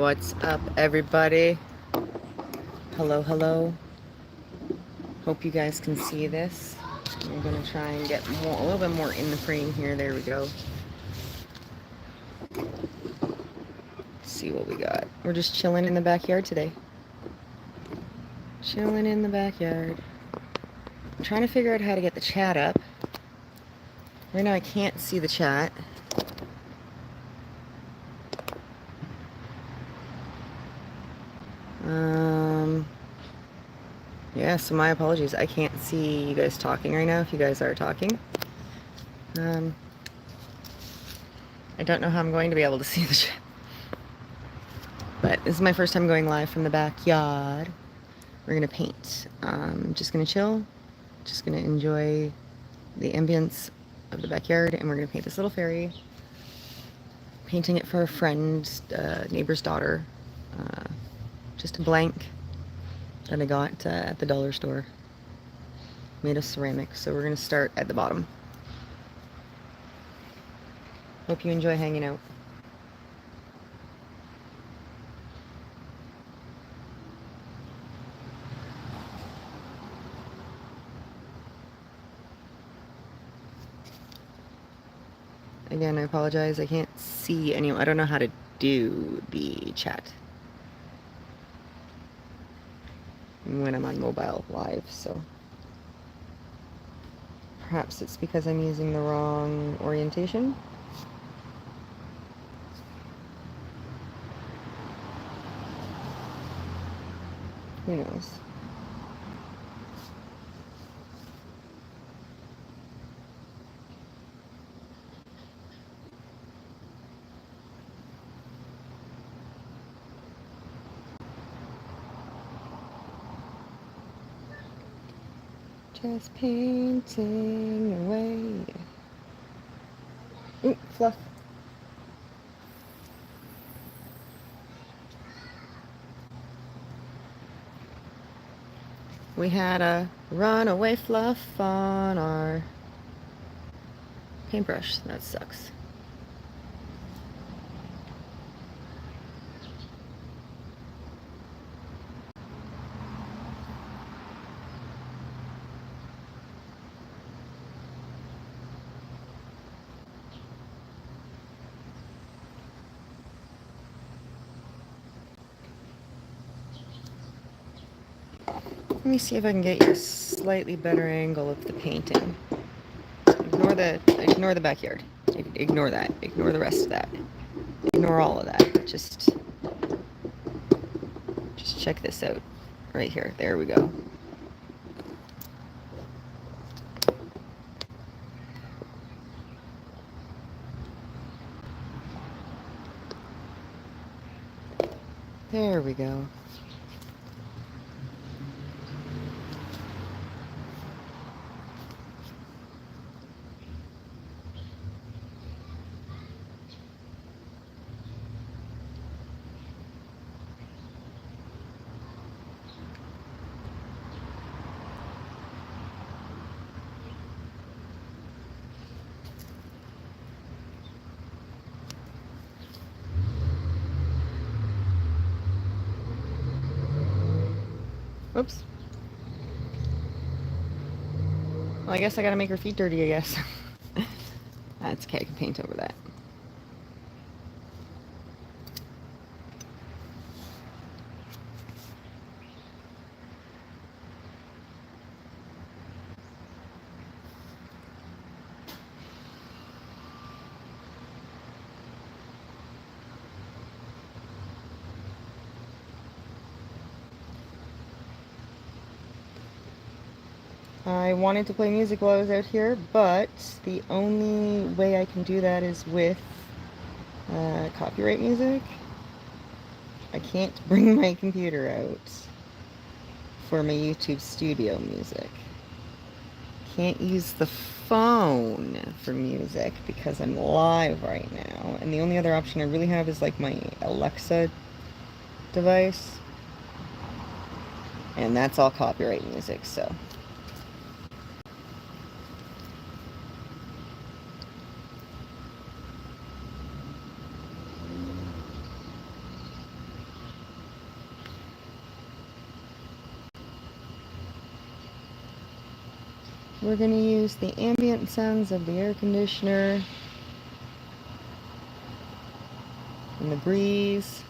What's up, everybody? Hello, hello. Hope you guys can see this. I'm gonna try and get a little bit more in the frame here. There we go. Let's see what we got. We're just chilling in the backyard today. Chilling in the backyard. I'm trying to figure out how to get the chat up. Right now I can't see the chat. Yeah, so my apologies. I can't see you guys talking right now if you guys are talking. I don't know how I'm going to be able to see the chat. But this is my first time going live from the backyard. We're gonna paint. Just gonna chill. Just gonna enjoy the ambience of the backyard, and we're gonna paint this little fairy. Painting it for a friend's neighbor's daughter. Just a blank that I got at the dollar store. Made of ceramic, so we're gonna start at the bottom. Hope you enjoy hanging out. Again, I apologize. I can't see anyone. I don't know how to do the chat when I'm on mobile live, so perhaps it's because I'm using the wrong orientation. Who knows? Just painting away. Ooh, fluff. We had a runaway fluff on our paintbrush. That sucks. Let me see if I can get you a slightly better angle of the painting. Ignore the backyard. Ignore that. Ignore the rest of that. Ignore all of that. Just check this out. Right here. There we go. There we go. Oops. Well, I guess I gotta make her feet dirty, I guess. That's okay, I can paint over that. I wanted to play music while I was out here, but the only way I can do that is with copyright music. I can't bring my computer out for my YouTube studio music. Can't use the phone for music because I'm live right now, and the only other option I really have is like my Alexa device, and that's all copyright music, so. We're going to use the ambient sounds of the air conditioner and the breeze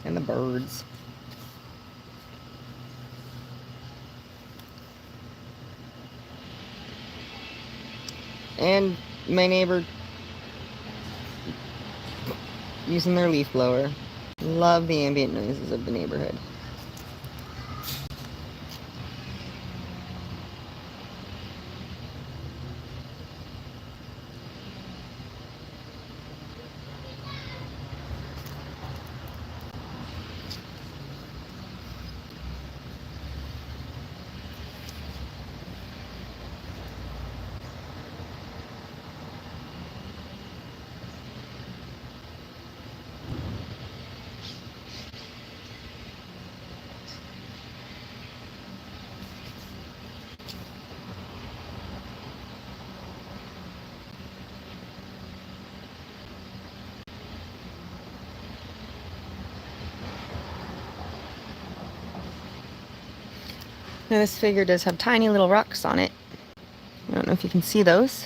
and the birds. And my neighbor using their leaf blower. Love the ambient noises of the neighborhood. Now this figure does have tiny little rocks on it. I don't know if you can see those.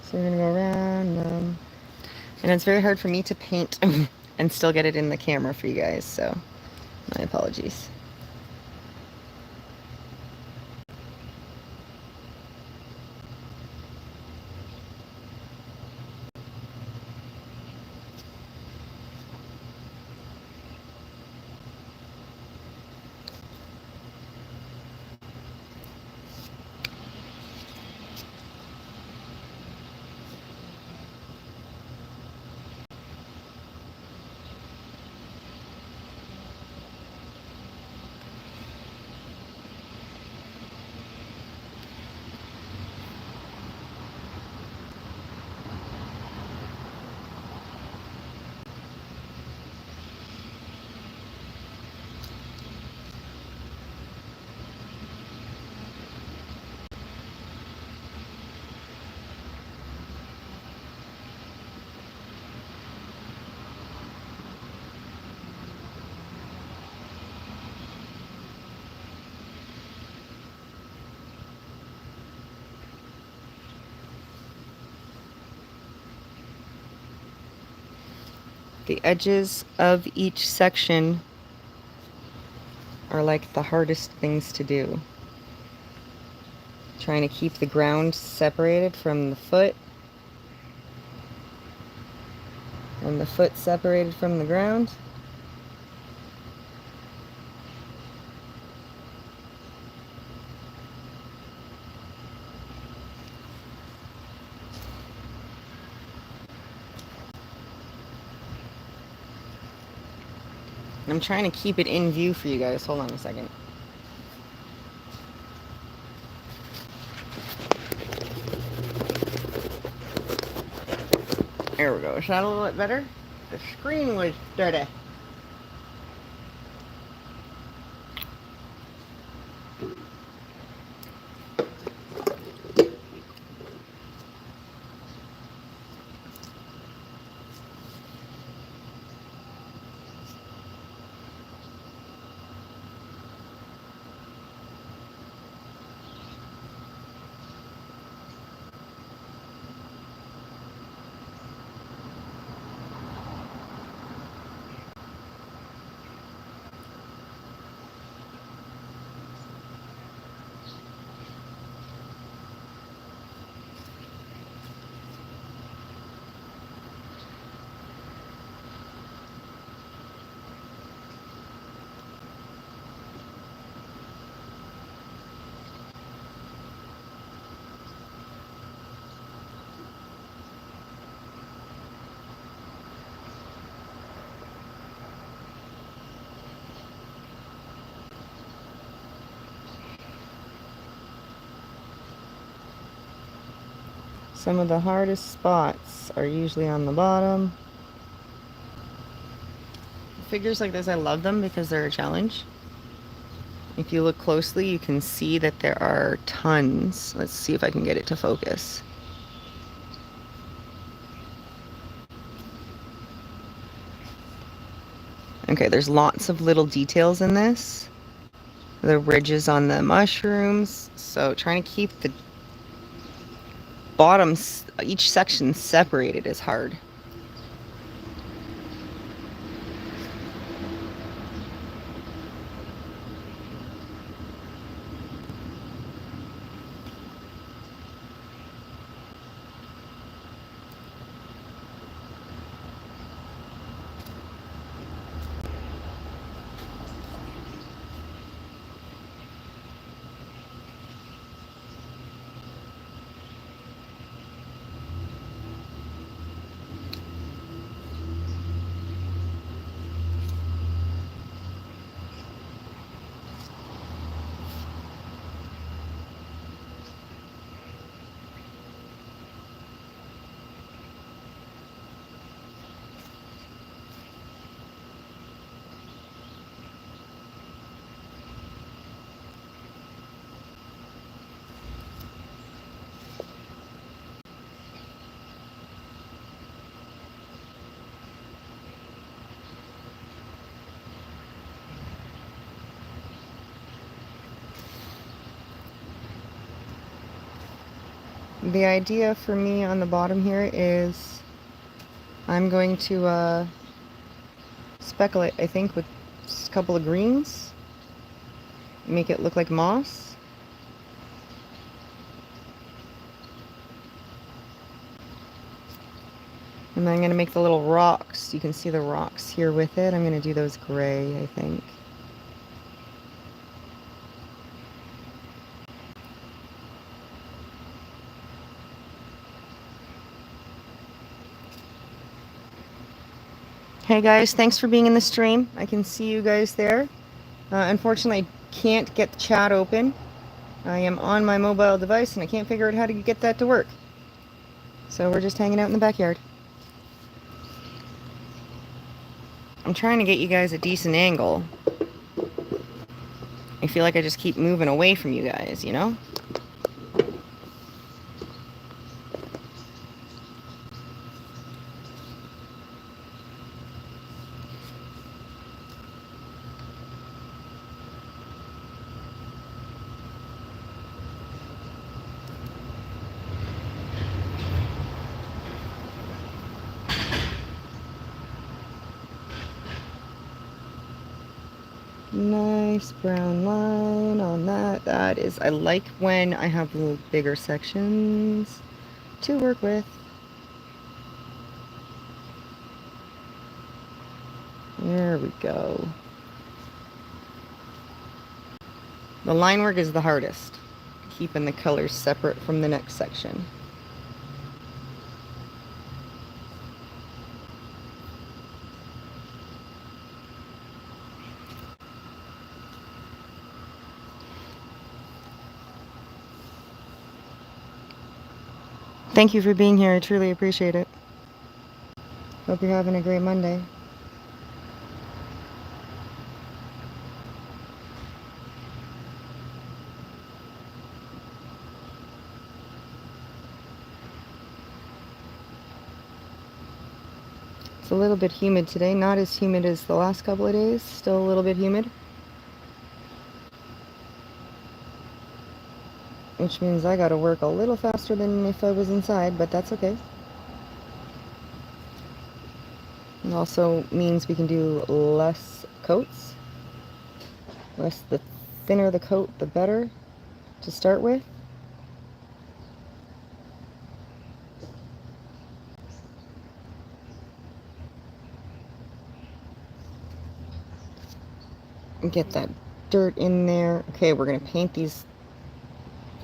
So we're gonna go around them. And it's very hard for me to paint and still get it in the camera for you guys, so my apologies. The edges of each section are like the hardest things to do. Trying to keep the ground separated from the foot, and the foot separated from the ground. I'm trying to keep it in view for you guys. Hold on a second. There we go. Is that a little bit better? The screen was dirty. Some of the hardest spots are usually on the bottom. Figures like this, I love them because they're a challenge. If you look closely, you can see that there are tons. Let's see if I can get it to focus. Okay, there's lots of little details in this. The ridges on the mushrooms. So trying to keep the bottoms, each section separated is hard. The idea for me on the bottom here is I'm going to speckle it, I think, with a couple of greens. Make it look like moss. And then I'm going to make the little rocks. You can see the rocks here with it. I'm going to do those gray, I think. Hey guys, thanks for being in the stream. I can see you guys there. Unfortunately, I can't get the chat open. I am on my mobile device and I can't figure out how to get that to work. So we're just hanging out in the backyard. I'm trying to get you guys a decent angle. I feel like I just keep moving away from you guys, you know? Nice brown line on that. That is, I like when I have little bigger sections to work with. There we go. The line work is the hardest, keeping the colors separate from the next section. Thank you for being here. I truly appreciate it. Hope you're having a great Monday. It's a little bit humid today. Not as humid as the last couple of days. Still a little bit humid. Which means I gotta work a little faster than if I was inside, but that's okay. It also means we can do less coats. The thinner the coat, the better to start with. Get that dirt in there. Okay, we're gonna paint these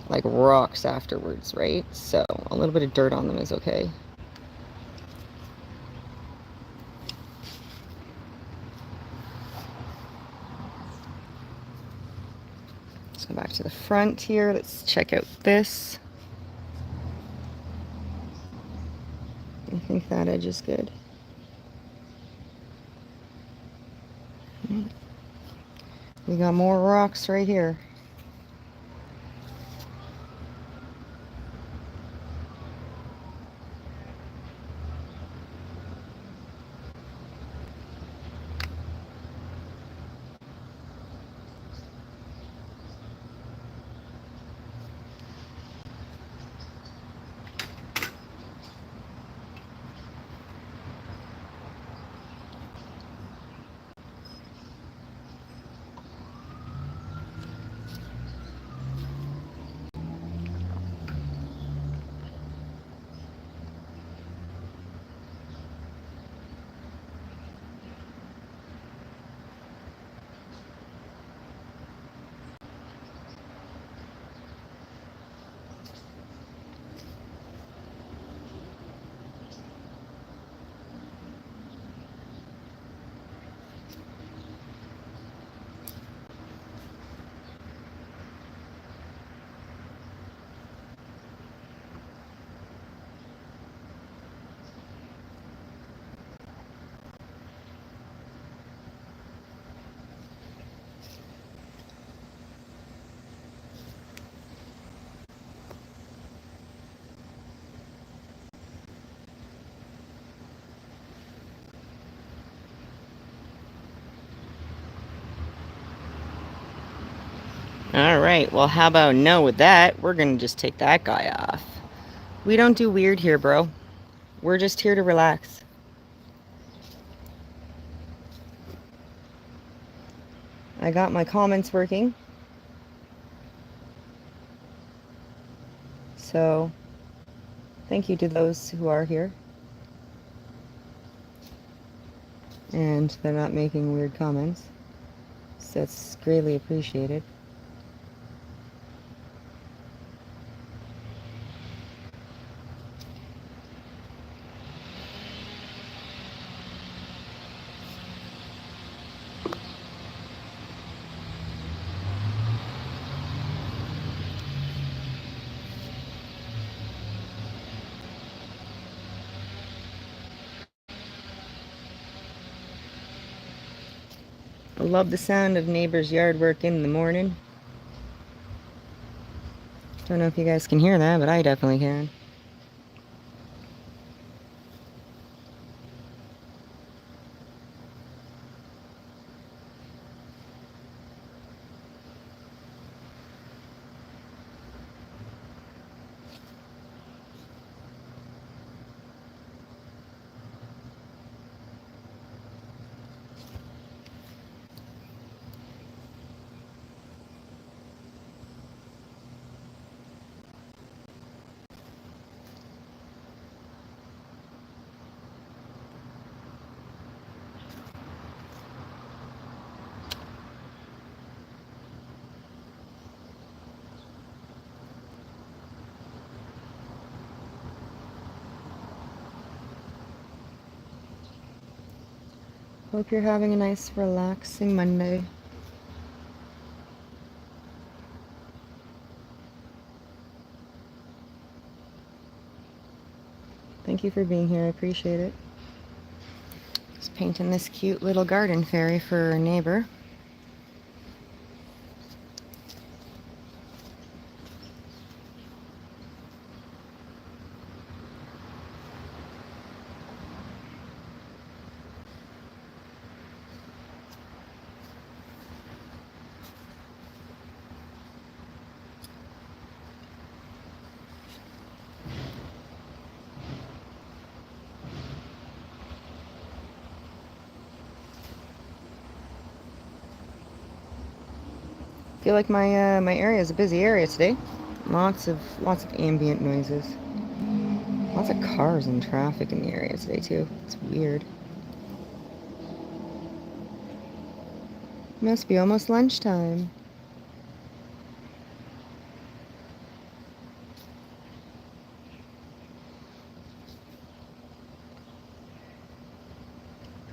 like rocks afterwards, right? So a little bit of dirt on them is okay. Let's go back to the front here. Let's check out this. I think that edge is good. We got more rocks right here. All right, well, how about no with that? We're gonna just take that guy off. We don't do weird here, bro. We're just here to relax. I got my comments working. So, thank you to those who are here. And they're not making weird comments. So that's greatly appreciated. I love the sound of neighbors' yard work in the morning. Don't know if you guys can hear that, but I definitely can. Hope you're having a nice, relaxing Monday. Thank you for being here. I appreciate it. Just painting this cute little garden fairy for a neighbor. I feel like my area is a busy area today. Lots of ambient noises. Lots of cars and traffic in the area today too. It's weird. Must be almost lunchtime.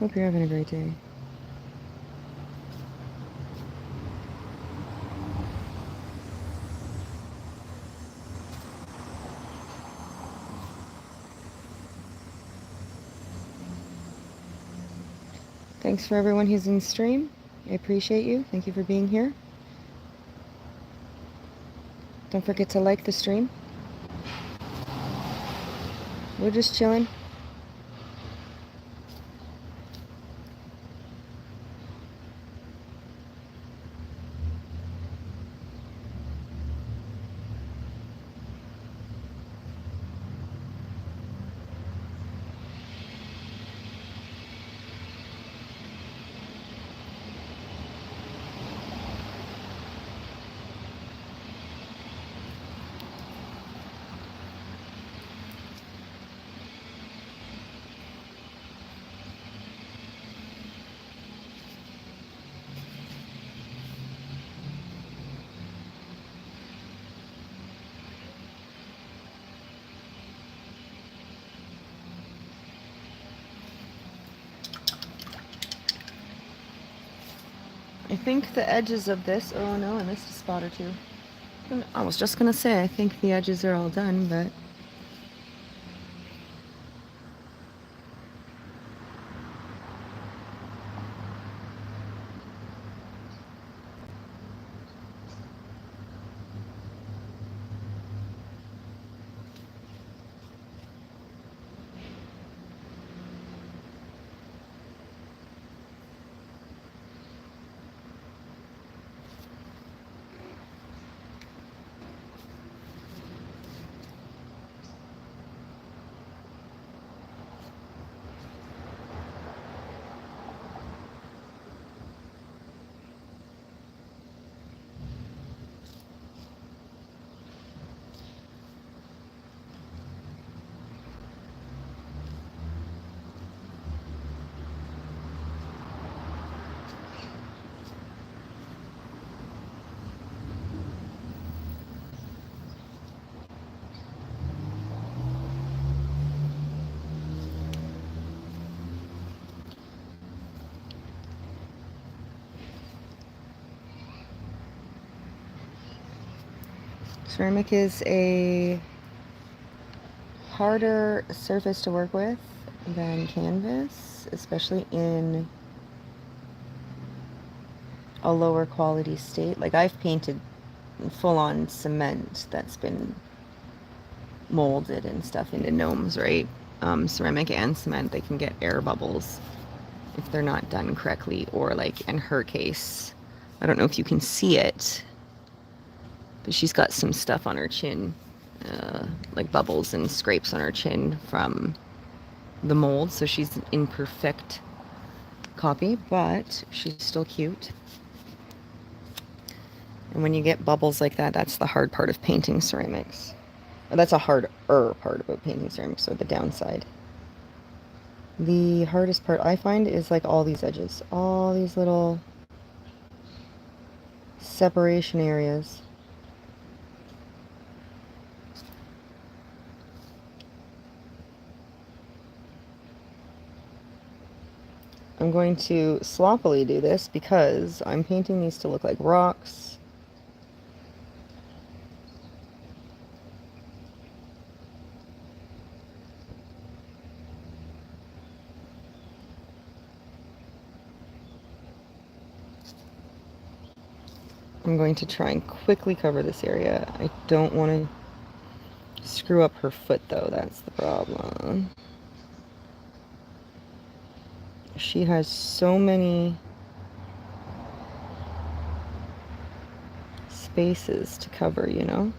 Hope you're having a great day. Thanks for everyone who's in stream. I appreciate you. Thank you for being here. Don't forget to like the stream. We're just chilling. I think the edges of this, oh no, I missed a spot or two. I was just gonna say, I think the edges are all done, but Ceramic is a harder surface to work with than canvas, especially in a lower quality state. Like I've painted full-on cement that's been molded and stuff into gnomes, right? Ceramic and cement, they can get air bubbles if they're not done correctly, or like in her case, I don't know if you can see it, but she's got some stuff on her chin, like bubbles and scrapes on her chin from the mold, so she's an imperfect copy, but she's still cute. And when you get bubbles like that, that's the hard part of painting ceramics. Or that's a harder part about painting ceramics, so the downside. The hardest part I find is like all these edges, all these little separation areas. I'm going to sloppily do this because I'm painting these to look like rocks. I'm going to try and quickly cover this area. I don't want to screw up her foot though, that's the problem. She has so many spaces to cover, you know?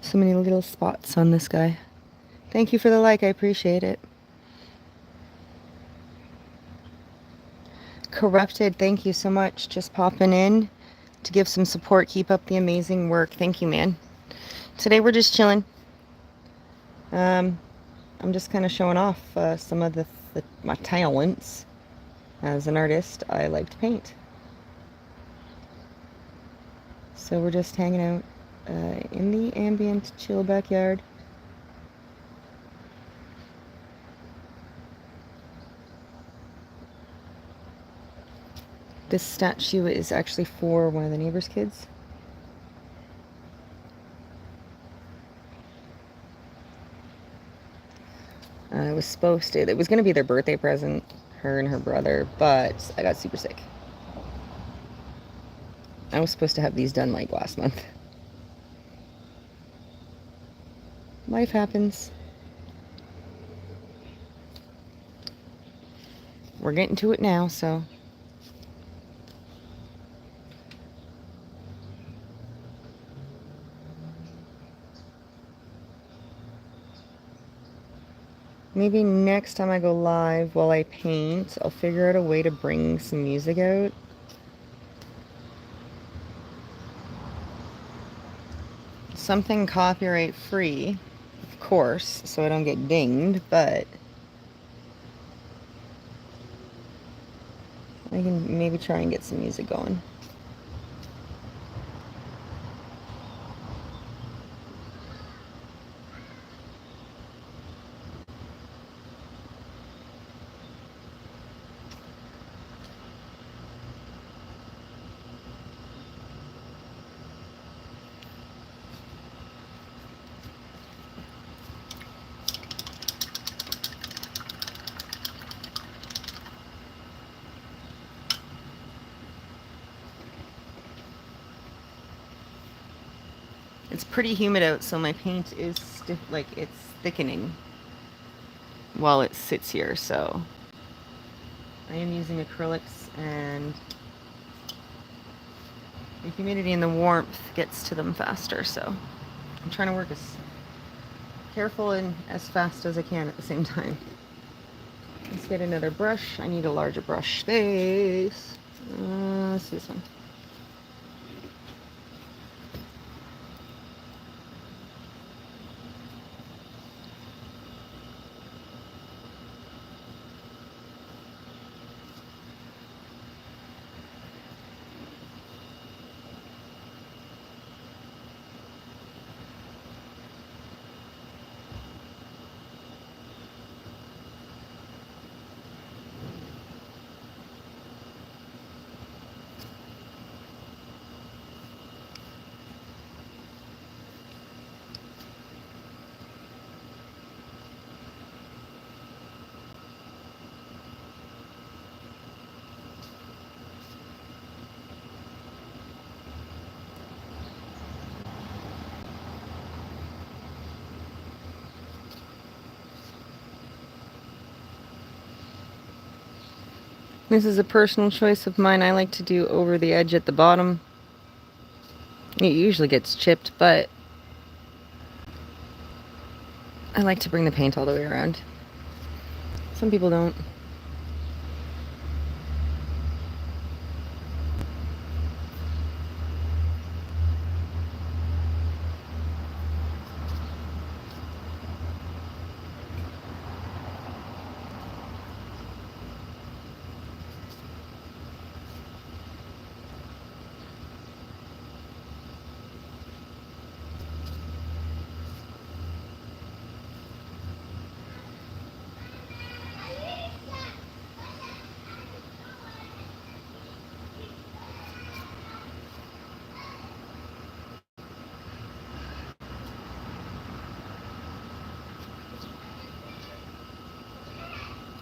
So many little spots on this guy. Thank you for the like, I appreciate it. Corrupted, thank you so much. Just popping in to give some support. Keep up the amazing work. Thank you, man. Today we're just chilling. I'm just kind of showing off some of my talents. As an artist, I like to paint. So we're just hanging out in the ambient, chill backyard. This statue is actually for one of the neighbor's kids. It was going to be their birthday present, her and her brother, but I got super sick. I was supposed to have these done like last month. Life happens. We're getting to it now, so. Maybe next time I go live while I paint, I'll figure out a way to bring some music out. Something copyright free, of course, so I don't get dinged, but I can maybe try and get some music going. It's pretty humid out, so my paint is like it's thickening while it sits here, so I am using acrylics, and the humidity and the warmth gets to them faster, so I'm trying to work as careful and as fast as I can at the same time. Let's get another brush. I need a larger brush space. Let's do this one. This is a personal choice of mine. I like to do over the edge at the bottom. It usually gets chipped, but I like to bring the paint all the way around. Some people don't.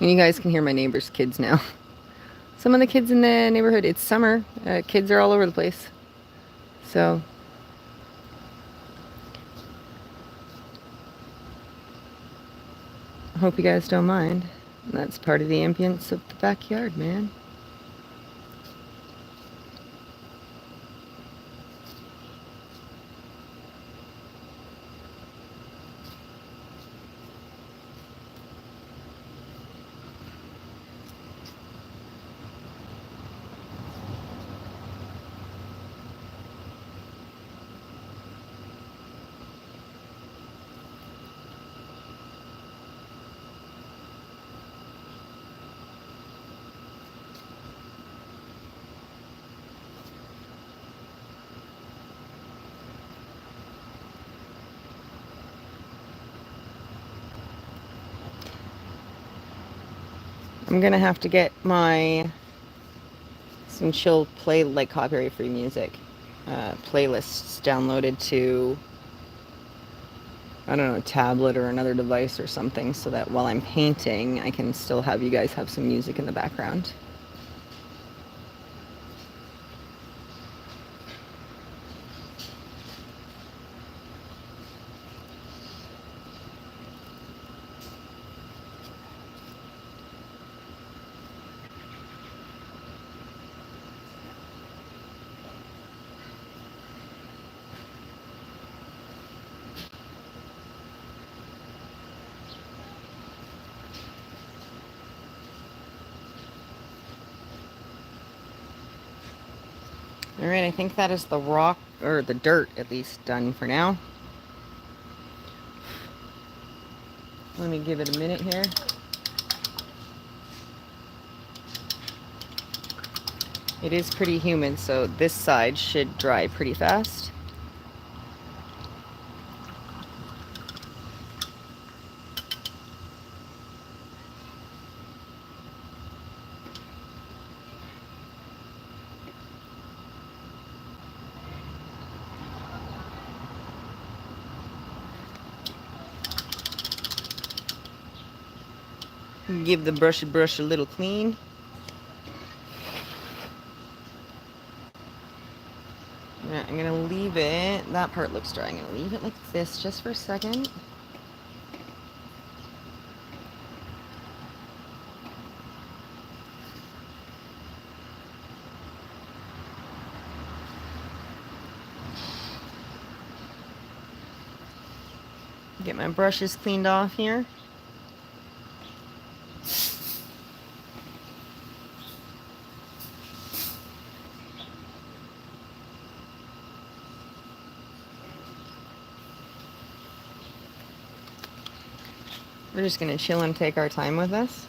And you guys can hear my neighbor's kids now. Some of the kids in the neighborhood, it's summer. Kids are all over the place. So I hope you guys don't mind. That's part of the ambience of the backyard, man. I'm gonna have to get some chill play, like copyright free music playlists downloaded to, I don't know, a tablet or another device or something, so that while I'm painting I can still have you guys have some music in the background. Alright, I think that is the rock, or the dirt at least, done for now. Let me give it a minute here. It is pretty humid, so this side should dry pretty fast. Give the brush a little clean. Yeah, I'm gonna leave it, that part looks dry, I'm gonna leave it like this just for a second. Get my brushes cleaned off here. We're just gonna chill and take our time with this.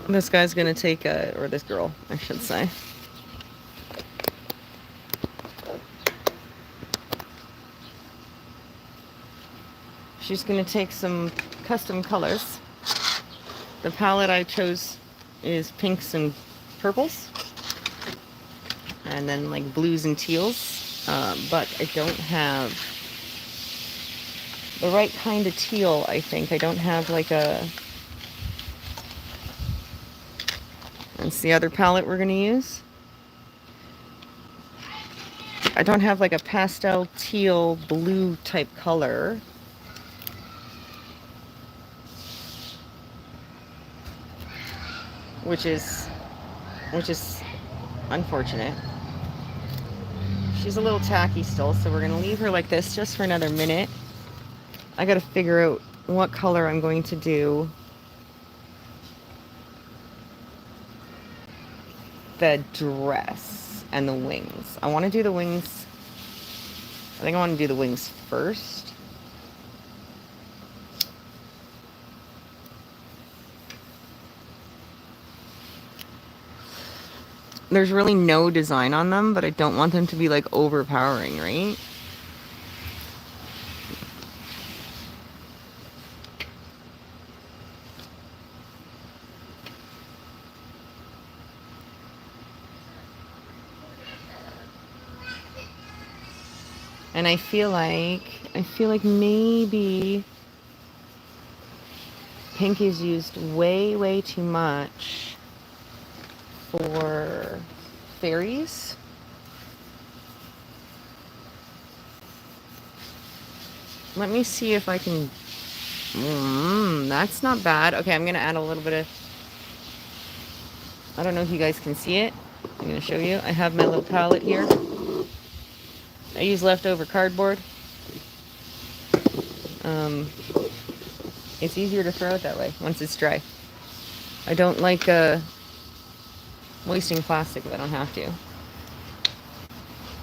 This guy's gonna take or this girl, I should say. She's gonna take some custom colors. The palette I chose is pinks and purples, and then like blues and teals, but I don't have the right kind of teal, I think. I don't have like a... That's the other palette we're going to use. I don't have like a pastel teal blue type color. Which is unfortunate. She's a little tacky still, so we're gonna leave her like this just for another minute. I gotta figure out what color I'm going to do the dress and the wings. I want to do the wings. I think I want to do the wings first. There's really no design on them, but I don't want them to be like overpowering, right? And I feel like maybe pink is used way too much for fairies. Let me see if I can. That's not bad. Okay, I'm gonna add a little bit of. I don't know if you guys can see it. I'm gonna show you. I have my little palette here. I use leftover cardboard. It's easier to throw it that way once it's dry. I don't like wasting plastic if I don't have to.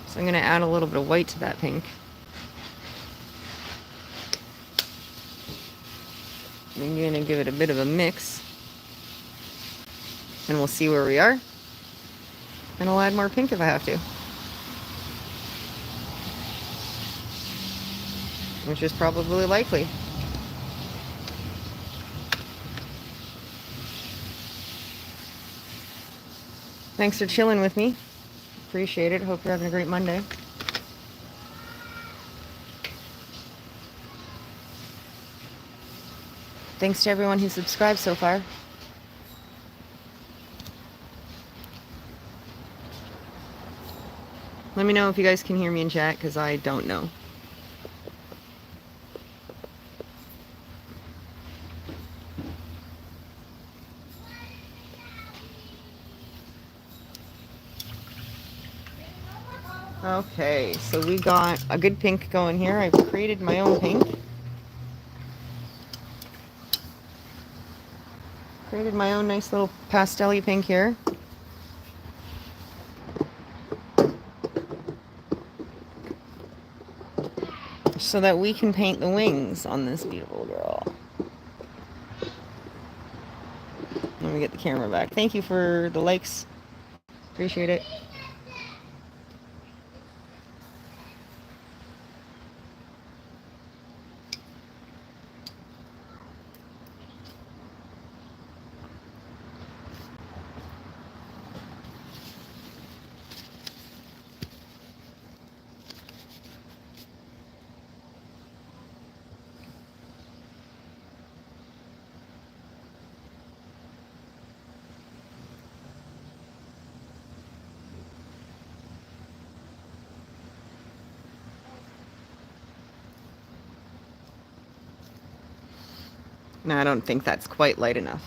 So I'm going to add a little bit of white to that pink. I'm going to give it a bit of a mix. And we'll see where we are. And I'll add more pink if I have to. Which is probably likely. Thanks for chilling with me. Appreciate it. Hope you're having a great Monday. Thanks to everyone who subscribed so far. Let me know if you guys can hear me in chat, because I don't know. Okay, so we got a good pink going here. I've created my own pink. Created my own nice little pastel-y pink here. So that we can paint the wings on this beautiful girl. Let me get the camera back. Thank you for the likes. Appreciate it. No, I don't think that's quite light enough.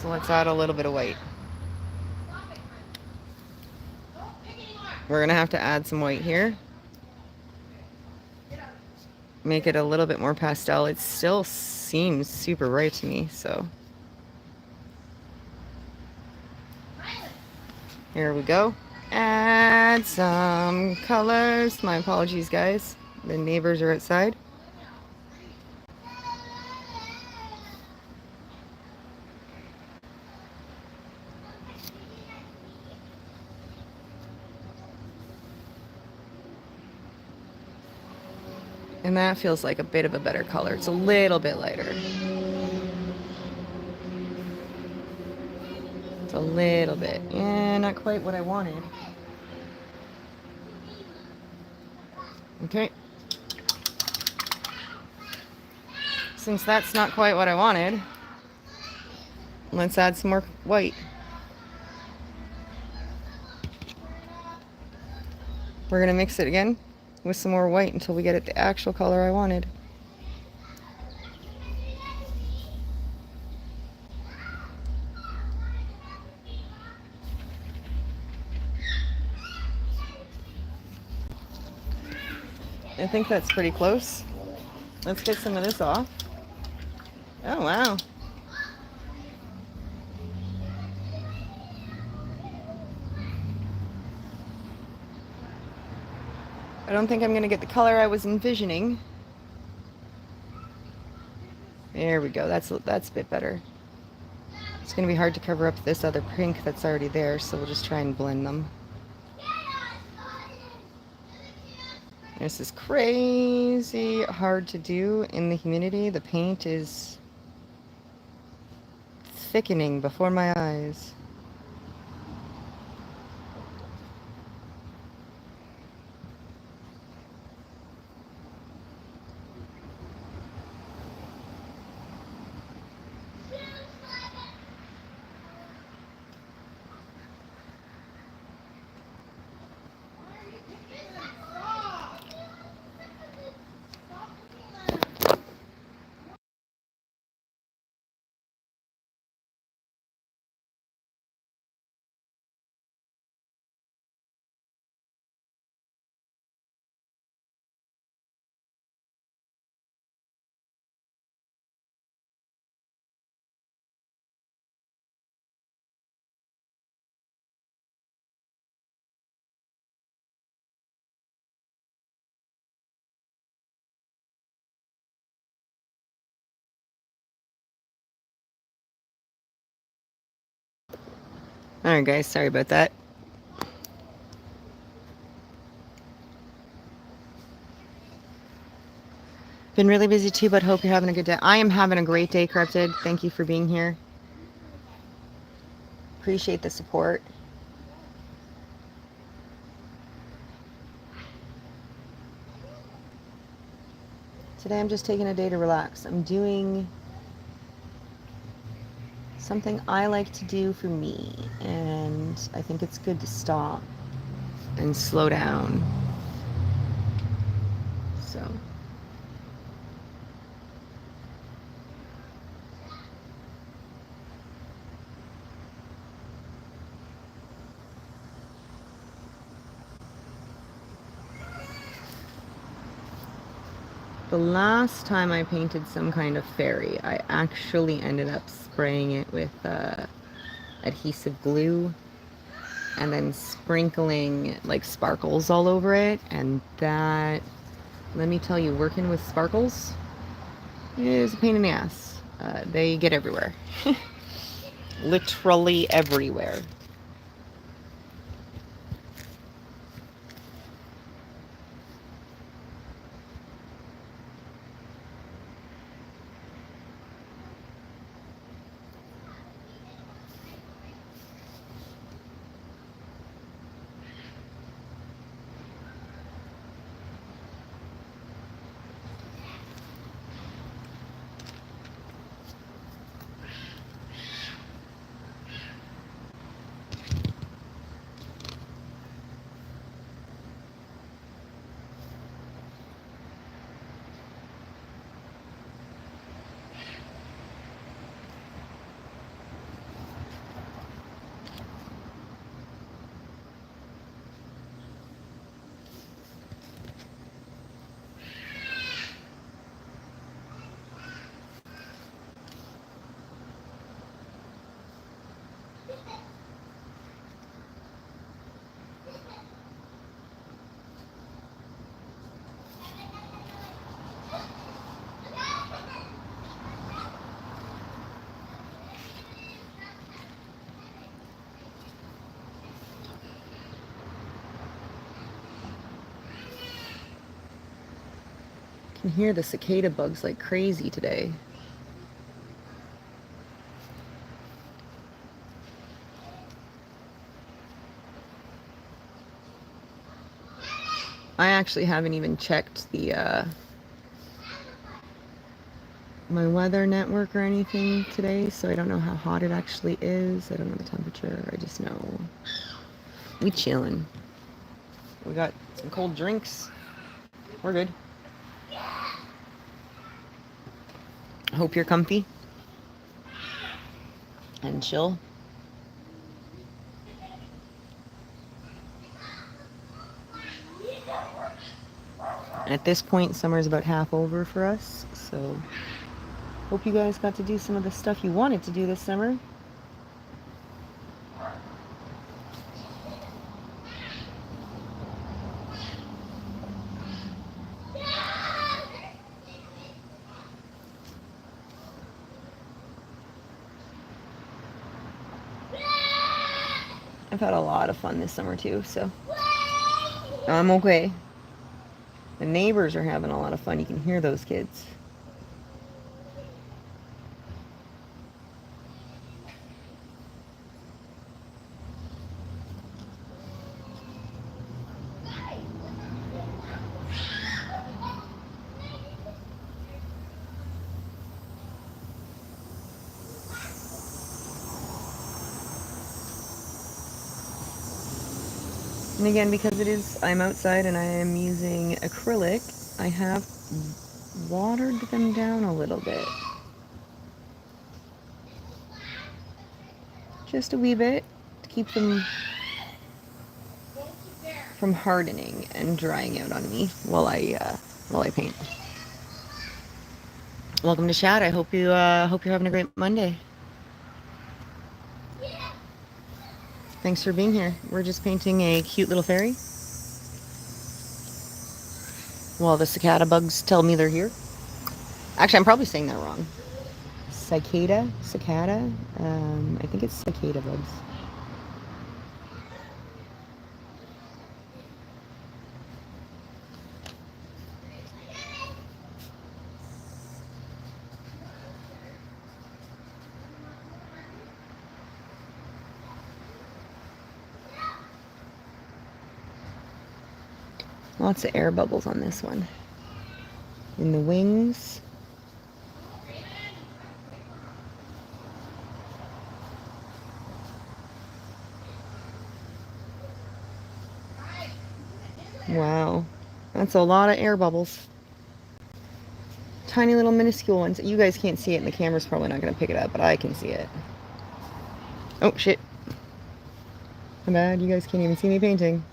So let's add a little bit of white. We're going to have to add some white here. Make it a little bit more pastel. It still seems super bright to me, so. Here we go. Add some colors. My apologies, guys. The neighbors are outside. And that feels like a bit of a better color. It's a little bit lighter. It's a little bit. Yeah, not quite what I wanted. Okay. Since that's not quite what I wanted, let's add some more white. We're gonna mix it again with some more white until we get it the actual color I wanted. I think that's pretty close. Let's get some of this off. Oh, wow. I don't think I'm going to get the color I was envisioning. There we go. That's a bit better. It's going to be hard to cover up this other pink that's already there, so we'll just try and blend them. This is crazy hard to do in the humidity. The paint is thickening before my eyes. Alright guys, sorry about that. Been really busy too, but hope you're having a good day. I am having a great day, Corrupted. Thank you for being here. Appreciate the support. Today I'm just taking a day to relax. I'm doing something I like to do for me, and I think it's good to stop and slow down. So the last time I painted some kind of fairy, I actually ended up spraying it with adhesive glue and then sprinkling like sparkles all over it, and that, let me tell you, working with sparkles is a pain in the ass. They get everywhere. Literally everywhere. I can hear the cicada bugs like crazy today. I actually haven't even checked the my weather network or anything today, so I don't know how hot it actually is. I don't know the temperature. I just know we chilling. We got some cold drinks. We're good. Hope you're comfy and chill. And at this point, summer's about half over for us, so hope you guys got to do some of the stuff you wanted to do this summer. I've had a lot of fun this summer too, so I'm okay. The neighbors are having a lot of fun. You can hear those kids. And again, because I'm outside and I am using acrylic, I have watered them down a little bit. Just a wee bit to keep them from hardening and drying out on me while I paint. Welcome to chat. I hope you're having a great Monday. Thanks for being here. We're just painting a cute little fairy while the cicada bugs tell me they're here. Actually, I'm probably saying that wrong. Cicada? I think it's cicada bugs. Lots of air bubbles on this one. In the wings. Wow. That's a lot of air bubbles. Tiny little minuscule ones. You guys can't see it and the camera's probably not going to pick it up, but I can see it. Oh, shit. My bad. You guys can't even see me painting.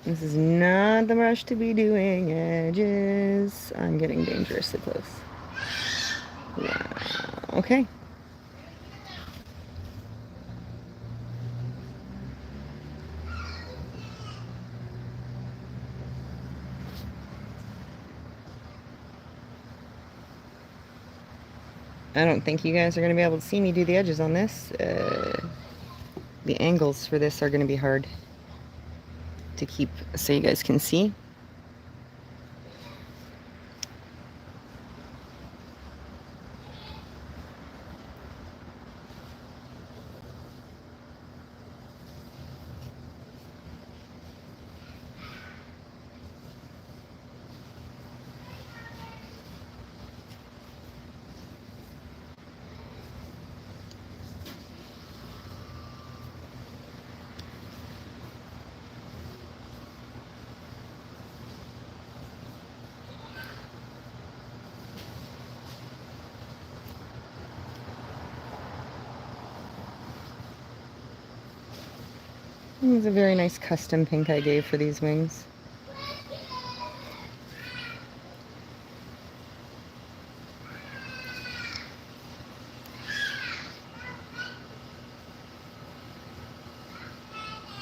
This is not the rush to be doing edges. I'm getting dangerously close. Wow. Okay. I don't think you guys are going to be able to see me do the edges on this. The angles for this are going to be hard to keep so you guys can see. It's a very nice custom pink I gave for these wings.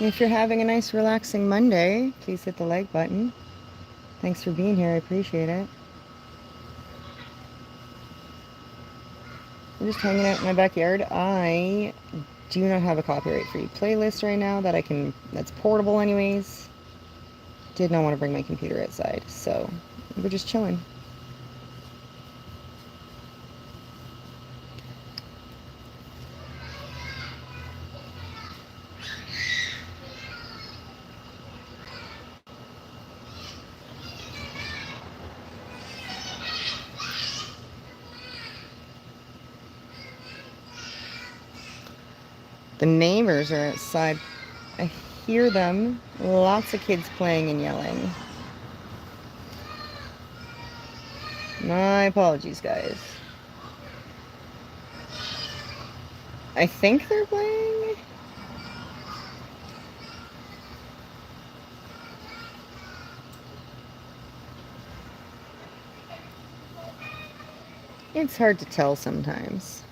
If you're having a nice relaxing Monday, please hit the like button. Thanks for being here, I appreciate it. I'm just hanging out in my backyard. I do not have a copyright free playlist right now that's portable anyways. Did not want to bring my computer outside, so we're just chilling. The neighbors are outside. I hear them. Lots of kids playing and yelling. My apologies, guys. I think they're playing. It's hard to tell sometimes.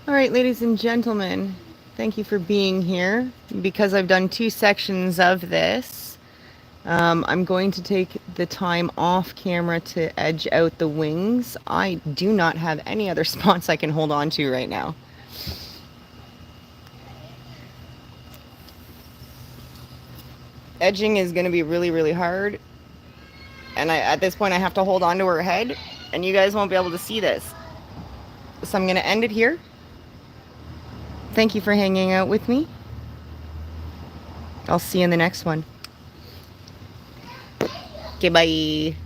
All right, ladies and gentlemen, thank you for being here. Because I've done 2 sections of this, I'm going to take the time off camera to edge out the wings. I do not have any other spots I can hold on to right now. Edging is going to be really, really hard. And at this point, I have to hold on to her head, and you guys won't be able to see this. So I'm going to end it here. Thank you for hanging out with me. I'll see you in the next one. Okay, bye.